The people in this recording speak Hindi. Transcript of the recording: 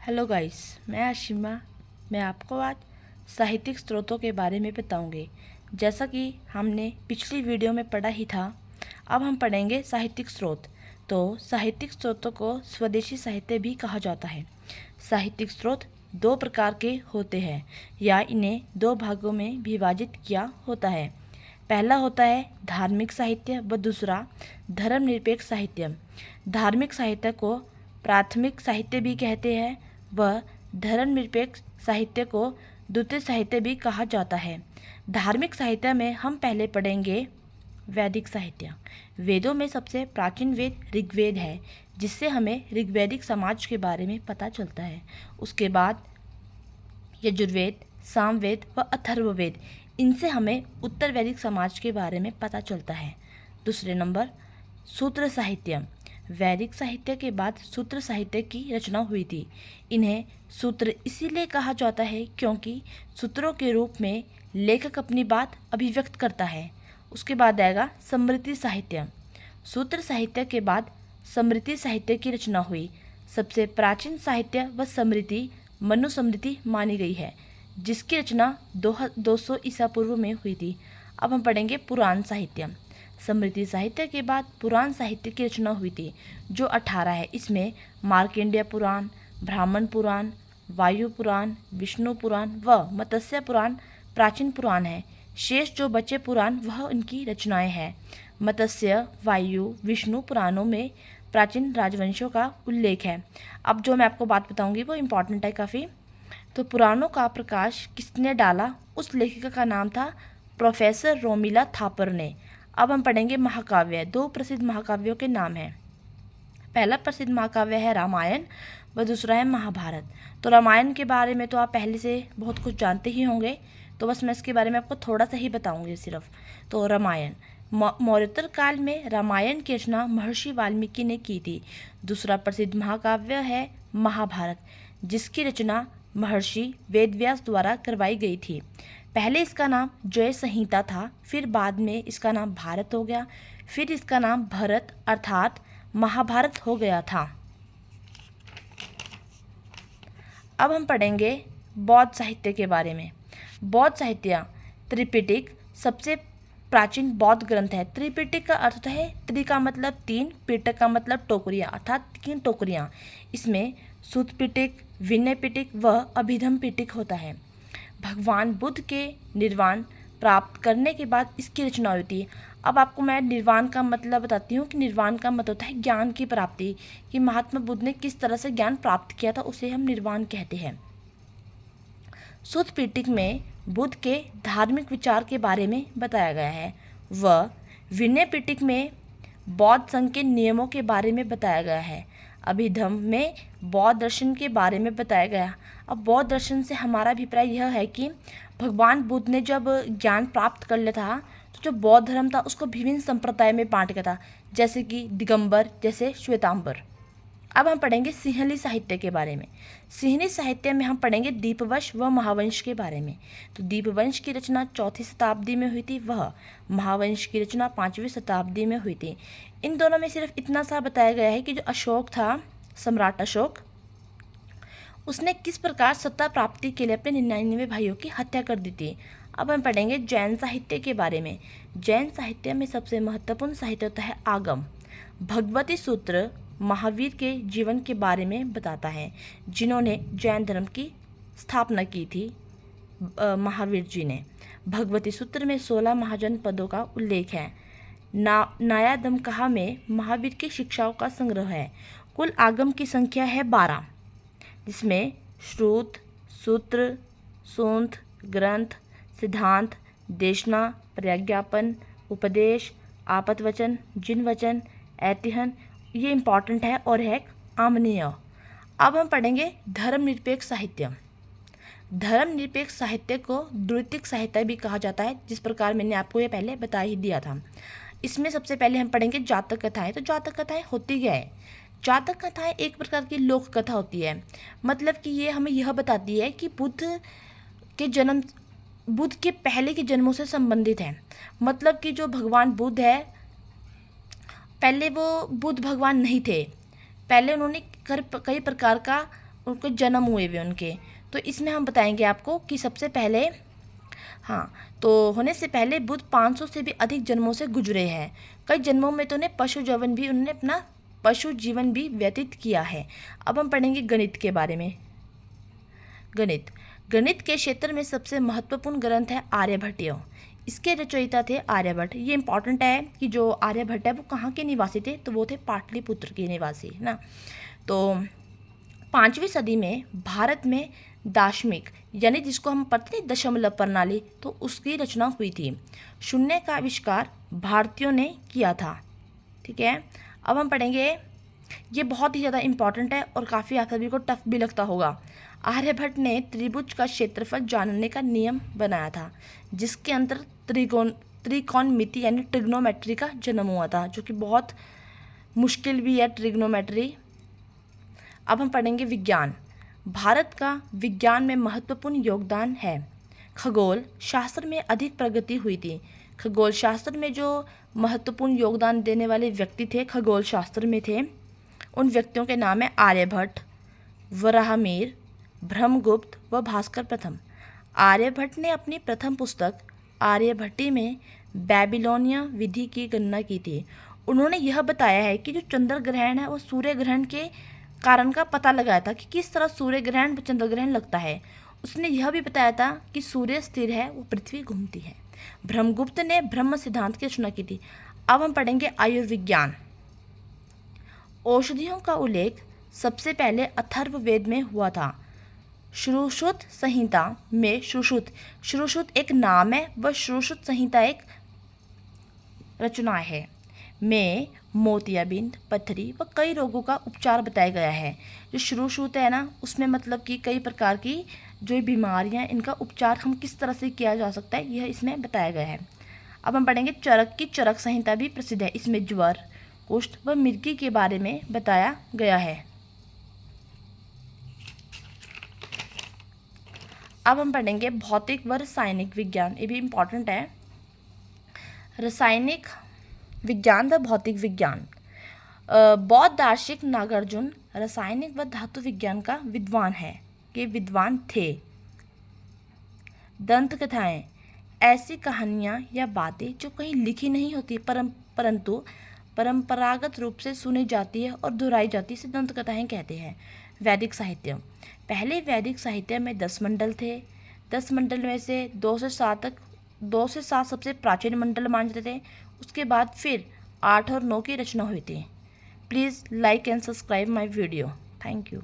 हेलो गाइस, मैं आशिमा। मैं आपको आज साहित्यिक स्रोतों के बारे में बताऊंगी। जैसा कि हमने पिछली वीडियो में पढ़ा ही था, अब हम पढ़ेंगे साहित्यिक स्रोत। तो साहित्यिक स्रोतों को स्वदेशी साहित्य भी कहा जाता है। साहित्यिक स्रोत दो प्रकार के होते हैं या इन्हें दो भागों में विभाजित किया होता है। पहला होता है धार्मिक साहित्य व दूसरा धर्मनिरपेक्ष साहित्य। धार्मिक साहित्य को प्राथमिक साहित्य भी कहते हैं व धर्मनिरपेक्ष साहित्य को द्वितीय साहित्य भी कहा जाता है। धार्मिक साहित्य में हम पहले पढ़ेंगे वैदिक साहित्य। वेदों में सबसे प्राचीन वेद ऋग्वेद है, जिससे हमें ऋग्वैदिक समाज के बारे में पता चलता है। उसके बाद यजुर्वेद, सामवेद व अथर्ववेद, इनसे हमें उत्तर वैदिक समाज के बारे में पता चलता है। दूसरे नंबर सूत्र साहित्य। वैदिक साहित्य के बाद सूत्र साहित्य की रचना हुई थी। इन्हें सूत्र इसीलिए कहा जाता है क्योंकि सूत्रों के रूप में लेखक अपनी बात अभिव्यक्त करता है। उसके बाद आएगा स्मृति साहित्य। सूत्र साहित्य के बाद स्मृति साहित्य की रचना हुई। सबसे प्राचीन साहित्य व स्मृति मनुस्मृति मानी गई है, जिसकी रचना 200 ईसा पूर्व में हुई थी। अब हम पढ़ेंगे पुराण साहित्य। स्मृति साहित्य के बाद पुराण साहित्य की रचना हुई थी, जो 18 है। इसमें मार्कंडेय पुराण, ब्राह्मण पुराण, वायु पुराण, विष्णु पुराण व मत्स्य पुराण प्राचीन पुराण है। शेष जो बचे पुराण वह उनकी रचनाएं हैं। मत्स्य, वायु, विष्णु पुराणों में प्राचीन राजवंशों का उल्लेख है। अब जो मैं आपको बात बताऊंगी वो इम्पॉर्टेंट है काफ़ी। तो पुराणों का प्रकाश किसने डाला? उस लेखिका का नाम था प्रोफेसर रोमिला थापर ने। अब हम पढ़ेंगे महाकाव्य। दो प्रसिद्ध महाकाव्यों के नाम हैं। पहला प्रसिद्ध महाकाव्य है रामायण व दूसरा है महाभारत। तो रामायण के बारे में तो आप पहले से बहुत कुछ जानते ही होंगे, तो बस मैं इसके बारे में आपको थोड़ा सा ही बताऊंगी सिर्फ। तो रामायण, मौर्योत्तर काल में रामायण की रचना महर्षि वाल्मीकि ने की थी। दूसरा प्रसिद्ध महाकाव्य है महाभारत, जिसकी रचना महर्षि वेदव्यास द्वारा करवाई गई थी। पहले इसका नाम जय संहिता था, फिर बाद में इसका नाम भारत हो गया, फिर इसका नाम भरत अर्थात महाभारत हो गया था। अब हम पढ़ेंगे बौद्ध साहित्य के बारे में। बौद्ध साहित्य, त्रिपिटक सबसे प्राचीन बौद्ध ग्रंथ है। त्रिपिटक का अर्थ होता है, त्रि का मतलब तीन, पिटक का मतलब टोकरियाँ अर्थात 3 टोकरियाँ। इसमें सूत पिटक, विनय पिटक व अभिधम पिटक होता है। भगवान बुद्ध के निर्वाण प्राप्त करने के बाद इसकी रचना होती है। अब आपको मैं निर्वाण का मतलब बताती हूँ कि निर्वाण का मतलब होता है ज्ञान की प्राप्ति, कि महात्मा बुद्ध ने किस तरह से ज्ञान प्राप्त किया था, उसे हम निर्वाण कहते हैं। सूत पिटक में बुद्ध के धार्मिक विचार के बारे में बताया गया है व विनय पिटक में बौद्ध संघ के नियमों के बारे में बताया गया है। अभिधम में बौद्ध दर्शन के बारे में बताया गया। अब बौद्ध दर्शन से हमारा अभिप्राय यह है कि भगवान बुद्ध ने जब ज्ञान प्राप्त कर लिया था तो जो बौद्ध धर्म था उसको विभिन्न संप्रदाय में बांट गया था, जैसे कि दिगंबर, जैसे श्वेतांबर। अब हम पढ़ेंगे सिंहली साहित्य के बारे में। सिंहली साहित्य में हम पढ़ेंगे दीपवंश व महावंश के बारे में। तो दीपवंश की रचना 4वीं शताब्दी में हुई थी, वह महावंश की रचना 5वीं शताब्दी में हुई थी। इन दोनों में सिर्फ इतना सा बताया गया है कि जो अशोक था, सम्राट अशोक, उसने किस प्रकार सत्ता प्राप्ति के लिए अपने 99 भाइयों की हत्या कर दी थी। अब हम पढ़ेंगे जैन साहित्य के बारे में। जैन साहित्य में सबसे महत्वपूर्ण साहित्य होता है आगम। भगवती सूत्र महावीर के जीवन के बारे में बताता है, जिन्होंने जैन धर्म की स्थापना की थी महावीर जी ने। भगवती सूत्र में 16 महाजन पदों का उल्लेख है। नाया दमकहा में महावीर की शिक्षाओं का संग्रह है। कुल आगम की संख्या है 12, जिसमें श्रुत, सूत्र, सूंत, ग्रंथ, सिद्धांत, देशना, प्रज्ञापन, उपदेश, आपतवचन, जिनवचन, ऐतिहन, ये इम्पॉर्टेंट है, और है आमनीय। अब हम पढ़ेंगे धर्मनिरपेक्ष साहित्य। धर्मनिरपेक्ष साहित्य को द्वितीयक साहित्य भी कहा जाता है, जिस प्रकार मैंने आपको ये पहले बता ही दिया था। इसमें सबसे पहले हम पढ़ेंगे जातक कथाएं। तो जातक कथाएं होती क्या है? जातक कथाएं एक प्रकार की लोक कथा होती है। मतलब कि ये हमें यह बताती है कि बुद्ध के पहले के जन्मों से संबंधित है। मतलब कि जो भगवान बुद्ध है, पहले वो बुद्ध भगवान नहीं थे, पहले उन्होंने कई प्रकार का उनको जन्म हुए हुए उनके। तो इसमें हम बताएंगे आपको कि सबसे पहले, हाँ, तो होने से पहले बुद्ध 500 से भी अधिक जन्मों से गुजरे हैं। कई जन्मों में तो उन्हें पशु जीवन भी व्यतीत किया है। अब हम पढ़ेंगे गणित के बारे में। गणित के क्षेत्र में सबसे महत्वपूर्ण ग्रंथ है आर्यभट्टीय। इसके रचयिता थे आर्यभट्ट। ये इंपॉर्टेंट है कि जो आर्यभट्ट है वो कहाँ के निवासी थे, तो वो थे पाटलिपुत्र के निवासी, है ना। तो 5वीं सदी में भारत में दार्शनिक, यानी जिसको हम पढ़ते हैं दशमलव प्रणाली, तो उसकी रचना हुई थी। शून्य का आविष्कार भारतीयों ने किया था। ठीक है, अब हम पढ़ेंगे, ये बहुत ही ज़्यादा इंपॉर्टेंट है और काफ़ी आप सभी को टफ भी लगता होगा। आर्यभट्ट ने त्रिभुज का क्षेत्रफल जानने का नियम बनाया था, जिसके अंदर त्रिकोणमिति यानी ट्रिग्नोमेट्री का जन्म हुआ था, जो कि बहुत मुश्किल भी है ट्रिग्नोमेट्री। अब हम पढ़ेंगे विज्ञान। भारत का विज्ञान में महत्वपूर्ण योगदान है। खगोल शास्त्र में अधिक प्रगति हुई थी। खगोल शास्त्र में जो महत्वपूर्ण योगदान देने वाले व्यक्ति थे खगोल शास्त्र में थे, उन व्यक्तियों के नाम है आर्यभट्ट, वराहमिहिर, ब्रह्मगुप्त व भास्कर प्रथम। आर्यभट्ट ने अपनी प्रथम पुस्तक आर्यभट्टी में बेबीलोनिया विधि की गणना की थी। उन्होंने यह बताया है कि जो चंद्र ग्रहण है वो सूर्य ग्रहण के कारण का पता लगाया था कि किस तरह सूर्य ग्रहण व चंद्र ग्रहण लगता है। उसने यह भी बताया था कि सूर्य स्थिर है, वो पृथ्वी घूमती है। ब्रह्मगुप्त ने ब्रह्म सिद्धांत की रचना की थी। अब हम पढ़ेंगे आयुर्विज्ञान। औषधियों का उल्लेख सबसे पहले अथर्ववेद में हुआ था। श्रुश्रुत संहिता में श्रुश्रुत एक नाम है व श्रुश्रुत संहिता एक रचना है में मोतियाबिंद, पथरी व कई रोगों का उपचार बताया गया है। जो श्रुश्रुत है ना, उसमें मतलब कि कई प्रकार की जो बीमारियां, इनका उपचार हम किस तरह से किया जा सकता है, यह इसमें बताया गया है। अब हम पढ़ेंगे चरक की चरक संहिता भी प्रसिद्ध है। इसमें ज्वर, कुष्ठ व मिर्गी के बारे में बताया गया है। अब हम पढ़ेंगे भौतिक व रासायनिक विज्ञान। ये भी इम्पॉर्टेंट है। रासायनिक विज्ञान व भौतिक विज्ञान। बौद्ध दार्शनिक नागार्जुन रासायनिक व धातु विज्ञान का विद्वान है, के विद्वान थे। दंत कथाएं ऐसी कहानियाँ या बातें जो कहीं लिखी नहीं होती परंतु परंपरागत रूप से सुनी जाती है और दोहराई जाती है, इसे दंत कथाएं कहते हैं। वैदिक साहित्य। पहले वैदिक साहित्य में 10 मंडल थे। 10 मंडल में से 2 से 7 सबसे प्राचीन मंडल माने जाते थे। उसके बाद फिर 8 और 9 की रचना हुई थी। Please like and subscribe my video. Thank you.